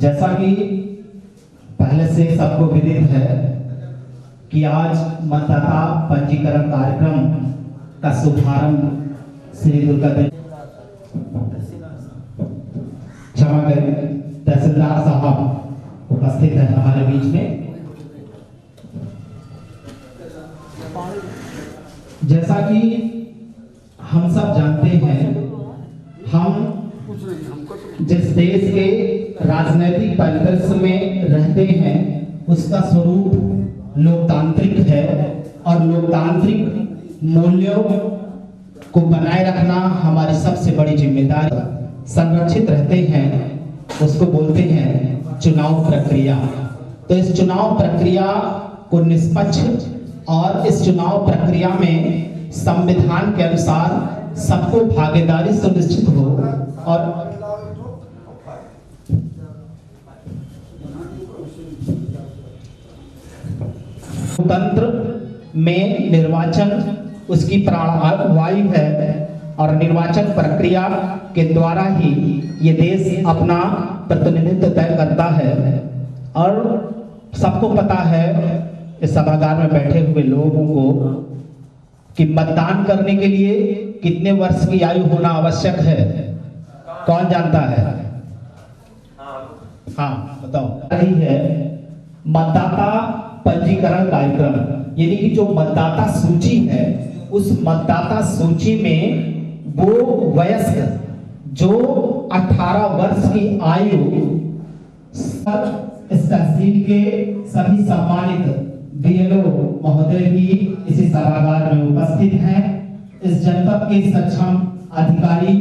जैसा कि पहले से सबको विदित है कि आज मतदाता पंजीकरण कार्यक्रम का शुभारंभ श्री दुर्गा क्षमा करें तहसीलदार साहब उपस्थित है हमारे बीच में। जैसा कि हम सब जानते हैं, हम जिस देश के राजनीतिक परिदृश्य में रहते हैं उसका स्वरूप लोकतांत्रिक है और लोकतांत्रिक मूल्यों को बनाए रखना हमारी सबसे बड़ी जिम्मेदारी। संरक्षित रहते हैं उसको बोलते हैं चुनाव प्रक्रिया। तो इस चुनाव प्रक्रिया को निष्पक्ष और इस चुनाव प्रक्रिया में संविधान के अनुसार सबको भागीदारी सुनिश्चित हो और तंत्र में निर्वाचन उसकी प्राणवायु है और निर्वाचन प्रक्रिया के द्वारा ही ये देश अपना प्रतिनिधित्व तय करता है। और सबको पता है इस सभागार में बैठे हुए लोगों को कि मतदान करने के लिए कितने वर्ष की आयु होना आवश्यक है। कौन जानता है? हाँ बताओ। रही है मतदाता पंजीकरण कार्यक्रम, यानी कि जो मतदाता सूची है उस मतदाता सूची में वो वयस्क जो 18 वर्ष की आयु इस तहसील के सभी सम्मानित बीएलओ महोदय भी इसी सभागार में उपस्थित हैं। इस जनपद के सक्षम अधिकारी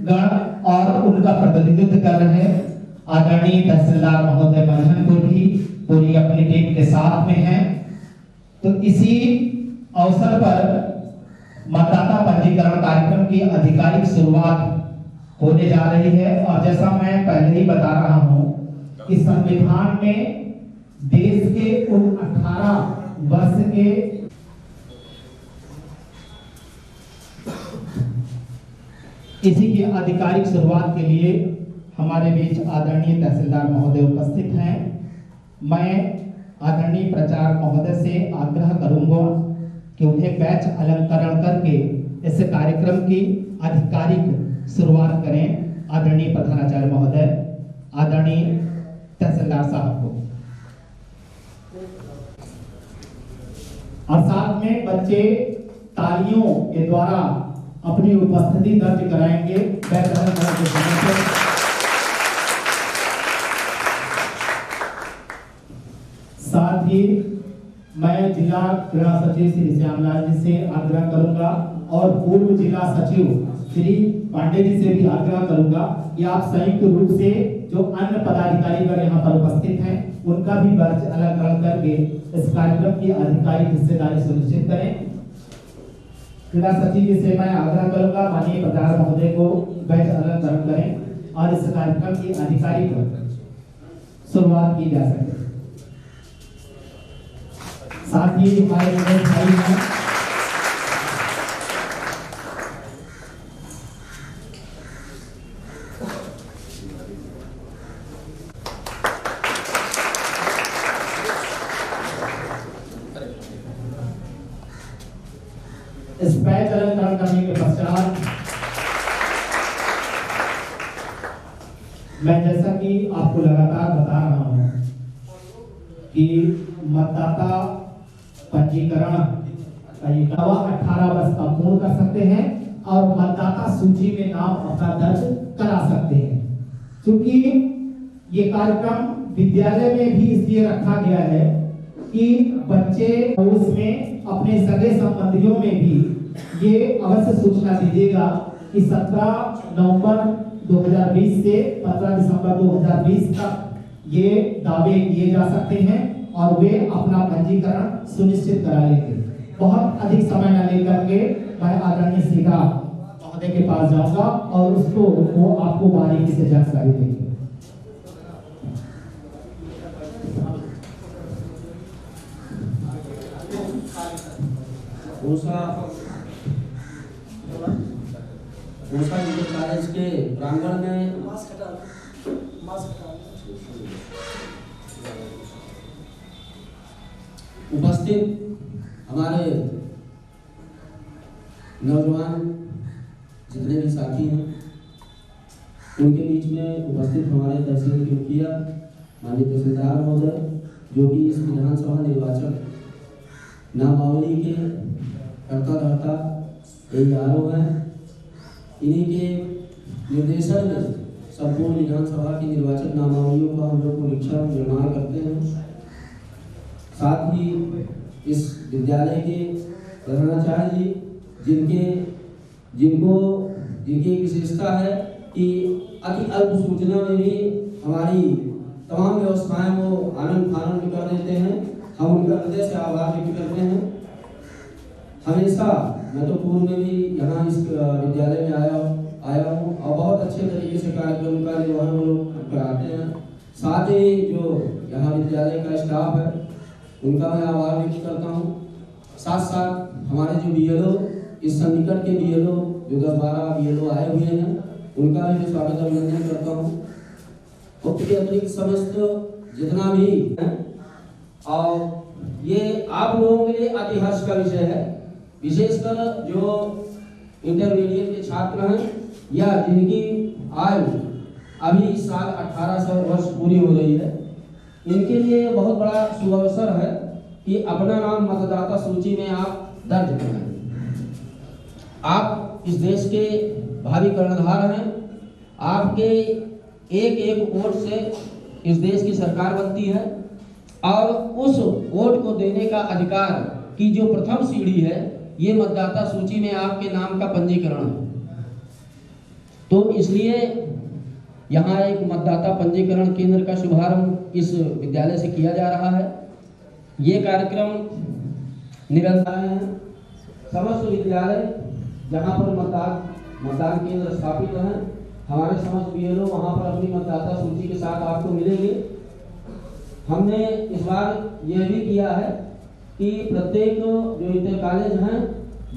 गण और उनका प्रतिनिधित्व कर रहे आदरणीय तहसीलदार महोदय मंझनपुर भी पूरी अपनी टीम के साथ में हैं। तो इसी अवसर पर मतदाता पंजीकरण कार्यक्रम की आधिकारिक शुरुआत होने जा रही है। और जैसा मैं पहले ही बता रहा हूं कि संविधान में देश के उन 18 वर्ष के इसी की आधिकारिक शुरुआत के लिए हमारे बीच आदरणीय तहसीलदार महोदय उपस्थित हैं। मैं आदरणीय प्रचारक महोदय से आग्रह करूंगा कि उन्हें बैच अलंकरण करके इस कार्यक्रम की आधिकारिक शुरुआत करें। आदरणीय प्रधानाचार्य महोदय, आदरणीय तहसीलदार साहब को, और साथ में बच्चे तालियों के द्वारा अपनी उपस्थिति दर्ज कराएंगे बैच अलंकरण के समय पर। साथ ही मैं जिला क्रीड़ा सचिव श्री श्यामलाल जी से आग्रह करूंगा और पूर्व जिला सचिव श्री पांडे जी से भी आग्रह करूंगा कि आप संयुक्त रूप से जो अन्य पदाधिकारी वर्ग यहाँ पर उपस्थित हैं उनका भी बैच अलंकरण करके इस कार्यक्रम की आधिकारिक हिस्सेदारी सुनिश्चित करें। क्रीड़ा सचिव जी से मैं आग्रह करूंगा माननीय प्रधान महोदय को बैच अलंकरण करें और इस कार्यक्रम की आधिकारिक शुरुआत की जा सके। साथ ही हमारे भाई हैं इस बैच अलंकरण करने के पश्चात मैं जैसा कि आपको लगातार बता रहा हूं कि मतदाता पंजीकरण का ये 18 वर्ष का पूर्ण कर सकते हैं और मतदाता सूची में नाम अपना दर्ज करा सकते हैं। क्योंकि ये कार्यक्रम विद्यालय में भी इसलिए रखा गया है कि बच्चे उसमें अपने सगे संबंधियों में भी ये अवश्य सूचना दीजिएगा कि 17 नवंबर 2020 से 15 दिसंबर 2020 तक ये दावे किए जा सकते हैं और वे अपना पंजीकरण सुनिश्चित करा लेंगे। बहुत अधिक समय न लेकर के मैं आदरणीय श्रीगा महोदय के पास जाऊंगा और उसको वो आपको बारीकी से जानकारी देंगे। कॉलेज के प्रांगण में उपस्थित हमारे नौजवान जितने भी साथी हैं, उनके बीच में उपस्थित हमारे तहसील के मुखिया माननीय तहसीलदार महोदय, जो कि इस विधानसभा निर्वाचन नामावली के कर्ता धर्ता ARO हैं। इन्हीं के निर्देशन में संपूर्ण विधानसभा की निर्वाचन नामावलियों का हम लोग परीक्षा निर्माण करते हैं। साथ ही इस विद्यालय के प्रधानाचार्य जी जिनकी विशेषता है कि अति अल्प सूचना में भी हमारी तमाम व्यवस्थाएं वो आनंद फानंद कर देते हैं। हम उनका हृदय से आभार व्यक्त करते हैं। हमेशा मैं तो पूर्व में भी यहाँ इस विद्यालय में आया हूँ और बहुत अच्छे तरीके से कार्यक्रम का निर्वहन हम लोग कराते हैं। साथ ही जो यहाँ विद्यालय का स्टाफ है उनका मैं आभार व्यक्त करता हूँ। साथ साथ हमारे जो BLO, इस सन्निकट के BLO जो 10-12 BLO आए हुए हैं, उनका भी मैं स्वागत अभिनंदन करता हूँ। उसके अतिरिक्त समस्त जितना भी है, और ये आप लोगों के लिए अति हर्ष का विषय है, विशेषकर जो इंटरमीडिएट के छात्र हैं या जिनकी आयु अभी इस साल 1800 वर्ष पूरी हो रही है, इनके लिए बहुत बड़ा शुभ अवसर है कि अपना नाम मतदाता सूची में आप दर्ज कराएं। आप इस देश के भावी कर्णधार हैं। आपके एक एक वोट से इस देश की सरकार बनती है और उस वोट को देने का अधिकार की जो प्रथम सीढ़ी है, ये मतदाता सूची में आपके नाम का पंजीकरण है। तो इसलिए यहाँ एक मतदाता पंजीकरण केंद्र का शुभारंभ इस विद्यालय से किया जा रहा है। ये कार्यक्रम निरंतर है। समस्त विद्यालय जहाँ पर मतदान केंद्र स्थापित हैं, हमारे समस्त BLO वहाँ पर अपनी मतदाता सूची के साथ आपको मिलेंगे। हमने इस बार यह भी किया है कि प्रत्येक जो इंटर कॉलेज हैं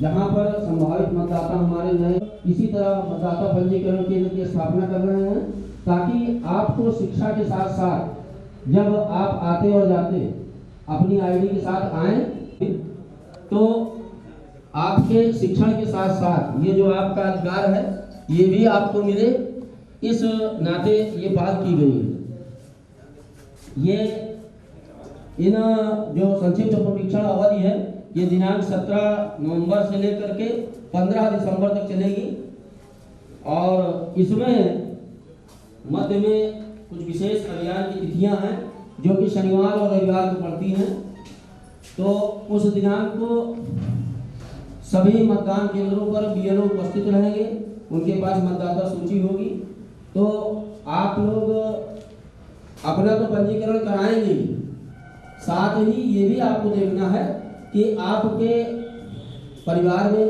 जहाँ पर संभावित मतदाता हमारे नए इसी तरह मतदाता पंजीकरण केंद्र की स्थापना कर रहे हैं, ताकि आपको शिक्षा के साथ साथ जब आप आते और जाते अपनी ID के साथ आए तो आपके शिक्षण के साथ साथ ये जो आपका अधिकार है ये भी आपको मिले, इस नाते ये बात की गई है। ये इन जो संक्षिप्त परीक्षण अवधि है ये दिनांक 17 नवंबर से लेकर के 15 दिसंबर तक चलेगी और इसमें मध्य में कुछ विशेष अभियान की तिथियां हैं जो कि शनिवार और रविवार को पड़ती हैं। तो उस दिनांक को सभी मतदान केंद्रों पर BLO उपस्थित रहेंगे, उनके पास मतदाता सूची होगी। तो आप लोग अपना तो पंजीकरण कराएंगे, साथ ही ये भी आपको देखना है कि आपके परिवार में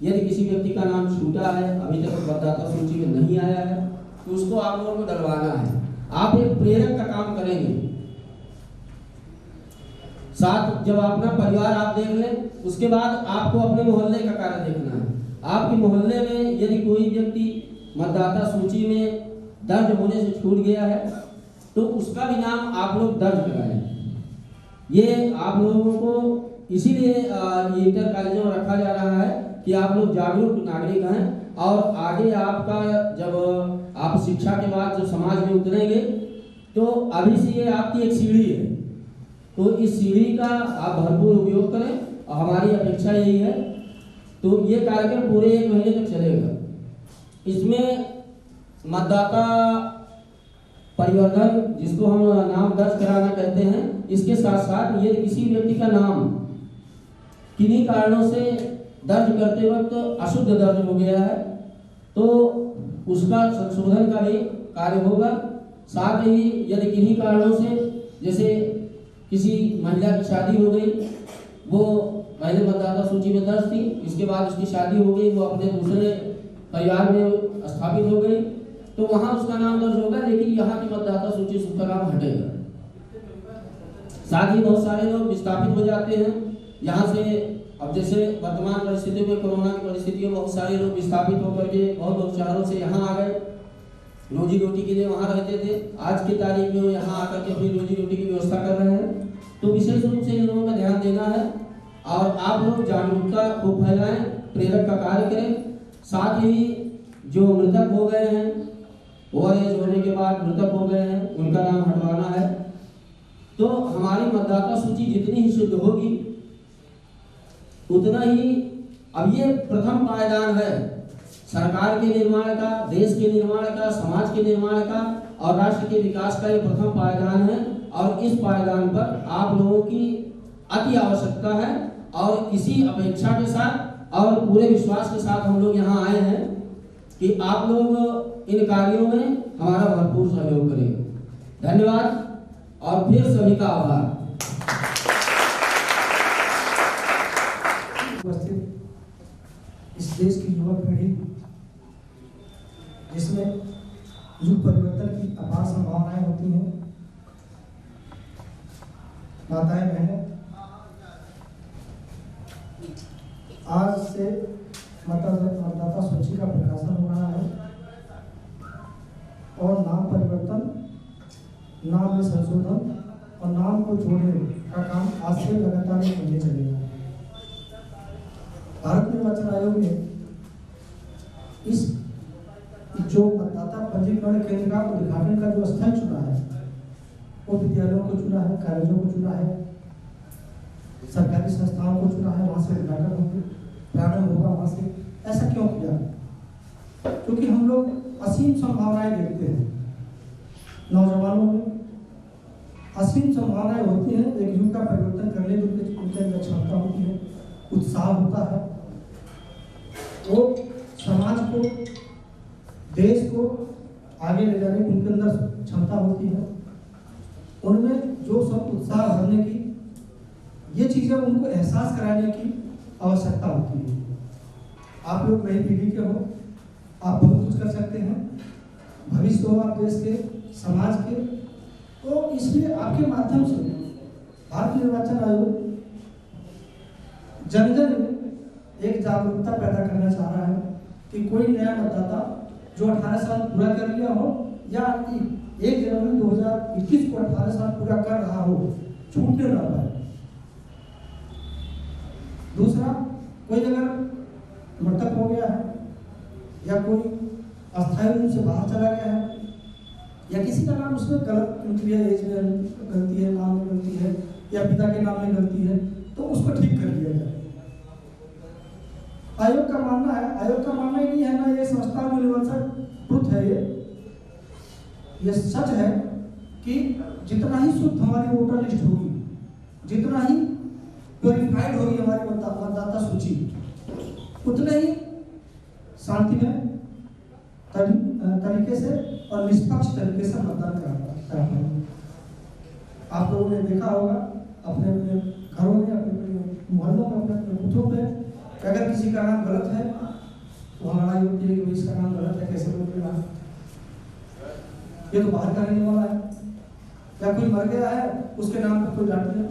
यदि किसी व्यक्ति का नाम छूटा है, अभी तक मतदाता सूची में नहीं आया है, तो उसको आप लोगों को डलवाना है। आप एक प्रेरक का काम करेंगे। साथ जब अपना परिवार आप देख लें, उसके बाद आपको अपने मोहल्ले का कार्य देखना है। आपके मोहल्ले में यदि कोई व्यक्ति मतदाता सूची में दर्ज होने से छूट गया है तो उसका भी नाम आप लोग दर्ज कराएं। ये आप लोगों को इसीलिए ये इंटर कॉलेजों में रखा जा रहा है कि आप लोग जागरूक नागरिक हैं और आगे आपका जब आप शिक्षा के बाद जब समाज में उतरेंगे तो अभी से ये आपकी एक सीढ़ी है, तो इस सीढ़ी का आप भरपूर उपयोग करें और हमारी अपेक्षा यही है। तो ये कार्यक्रम पूरे 1 महीने तक चलेगा। इसमें मतदाता परिवर्तन, जिसको हम नाम दर्ज कराना कहते हैं, इसके साथ साथ यदि किसी व्यक्ति का नाम किन्हीं कारणों से दर्ज करते वक्त अशुद्ध दर्ज हो गया है तो उसका संशोधन का भी कार्य होगा। साथ ही यदि किन्हीं कारणों से, जैसे किसी महिला की शादी हो गई, वो पहले मतदाता सूची में दर्ज थी, इसके बाद उसकी शादी हो गई, वो अपने दूसरे परिवार में स्थापित हो गई, तो वहां उसका नाम दर्ज होगा, लेकिन यहाँ की मतदाता सूची से उसका नाम हटेगा। साथ ही बहुत सारे लोग विस्थापित हो जाते हैं यहाँ से। अब जैसे वर्तमान परिस्थिति में, कोरोना की परिस्थिति में बहुत सारे लोग विस्थापित होकर के बहुत शहरों से यहाँ आ गए, रोजी रोटी के लिए वहाँ रहते थे, आज की तारीख में वो यहाँ आकर के अपनी रोजी रोटी की व्यवस्था कर रहे हैं। तो विशेष रूप से इन लोगों का ध्यान देना है और आप लोग जागरूकता को फैलाएं, प्रेरक का कार्य करें। साथ ही जो मृतक हो गए हैं, ओआरएस होने के बाद मृतक हो गए हैं, उनका नाम हटवाना है। तो हमारी मतदाता सूची जितनी ही शुद्ध होगी उतना ही, अब ये प्रथम पायदान है सरकार के निर्माण का, देश के निर्माण का, समाज के निर्माण का और राष्ट्र के विकास का ये प्रथम पायदान है। और इस पायदान पर आप लोगों की अति आवश्यकता है और इसी अपेक्षा के साथ और पूरे विश्वास के साथ हम लोग यहाँ आए हैं कि आप लोग इन कार्यों में हमारा भरपूर सहयोग करें। धन्यवाद और फिर सभी का आभार। उपस्थित इस देश की युवा पीढ़ी जिसमें युग परिवर्तन की अपार संभावनाएं होती हैं, माताएं बहनें, आज से मतदाता सूची का प्रकाशन हो रहा है और नाम परिवर्तन, नाम में संशोधन और नाम को जोड़ने का काम आज से लगातार करने चलेगा। भारत निर्वाचन आयोग ने इस जो मतदाता पंजीकरण केंद्र का उद्घाटन का जो स्थल चुना है वो विद्यालयों को चुना है, कॉलेजों को चुना है, सरकारी संस्थाओं को चुना है, वहां से उद्घाटन होगा, प्रारंभ होगा वहां से। ऐसा क्यों किया? क्योंकि हम लोग असीम संभावनाएं देखते हैं, नौजवानों में असीम संभावनाएं होती हैं। एक युग का परिवर्तन करने की उनके अंदर क्षमता होती है, उत्साह होता है, वो समाज को, देश को आगे ले जाने की उनके अंदर क्षमता होती है। उनमें जो सब उत्साह भरने की, ये चीजें उनको एहसास कराने की आवश्यकता होती है। आप लोग नई पीढ़ी के हो, आप बहुत कुछ कर सकते हैं, भविष्य हो आप देश के, समाज के। तो इसलिए आपके माध्यम से भारत निर्वाचन आयोग जन जन में एक जागरूकता पैदा करना चाह रहा है कि कोई नया मतदाता जो 18 साल पूरा कर लिया हो या 1 जनवरी 2021 को 18 साल पूरा कर रहा हो, छूटने ना पाए। दूसरा, कोई अगर मृतक हो गया है या कोई अस्थायी रूप से बाहर चला गया है या किसी का नाम उसमें गलत गलती है, एज में गलती है, नाम में गलती है या पिता के नाम में गलती है, तो उसको ठीक कर दिया जाए। आयोग का मानना ही नहीं है ना, ये समझता है यूनिवर्सल ट्रुथ है, ये सच है कि जितना ही शुद्ध हमारी वोटर लिस्ट होगी, जितना ही प्योरीफाइड होगी हमारी मतदाता सूची, उतने ही शांति में तरीके से और निष्पक्ष तरीके से मतदान करा पाएंगे। आप लोगों ने देखा होगा अपने अपने घरों में, अपने मोहल्लों में, अपने अपने बूथों पे, अगर किसी का नाम गलत है तो लड़ाई होती है कि इसका नाम गलत है, कैसे बोलेगा, ये तो बाहर का रहने वाला है। या कोई मर गया है, उसके नाम पर कोई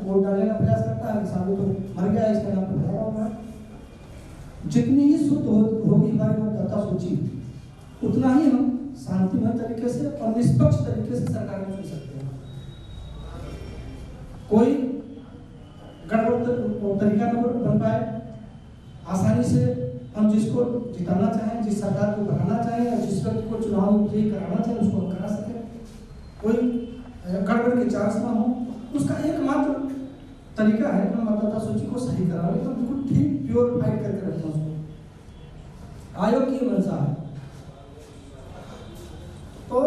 वोट डालने का प्रयास करता है, सामने तो मर गया है, इसके नाम पर भरा होगा। जितनी ही शुद्ध होगी हमारी मतदाता सूची, उतना ही हम शांतिमय तरीके से और निष्पक्ष तरीके से सरकार में चुन सकते हैं। कोई गड़बड़ तरीका न बन पाए, आसानी से हम जिसको जिताना चाहें, जिस सरकार को बढ़ाना चाहें, जिस व्यक्ति को चुनाव विजयी कराना चाहें, उसको हम करा सकें। कोई गड़बड़ के चांस ना हो, उसका एकमात्र तरीका है कि हम मतदाता सूची को सही करा लें, तो बिल्कुल ठीक प्योरीफाइड करके रखना उसको। आयोग की मंशा है। तो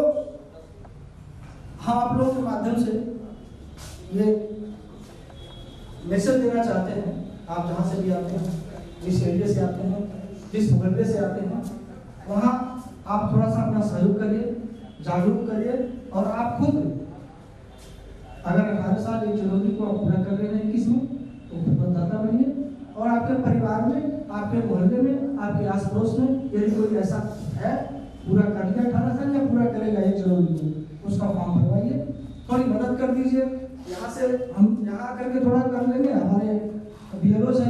हम आप लोगों के माध्यम से ये मैसेज देना चाहते हैं, आप जहाँ से भी आते हैं, जिस एरिया से आते हैं, जिस मोहल्ले से आते हैं, वहाँ आप थोड़ा सा अपना सहयोग करिए, जागरूक करिए और आप खुद अगर 18 साल 1 जनवरी को आप पूरा कर रहे हैं 21 में, तो मतदाता बनिए और आपके परिवार में, आपके मोहल्ले में, आपके आस पड़ोस में यदि कोई ऐसा है पूरा कर लिया 18 साल या पूरा करेगा 1 जनवरी को, उसका फॉर्म भरवाइए, थोड़ी मदद कर दीजिए। यहाँ से हम यहाँ आकर के थोड़ा कर लेंगे, हमारे बीएलओ से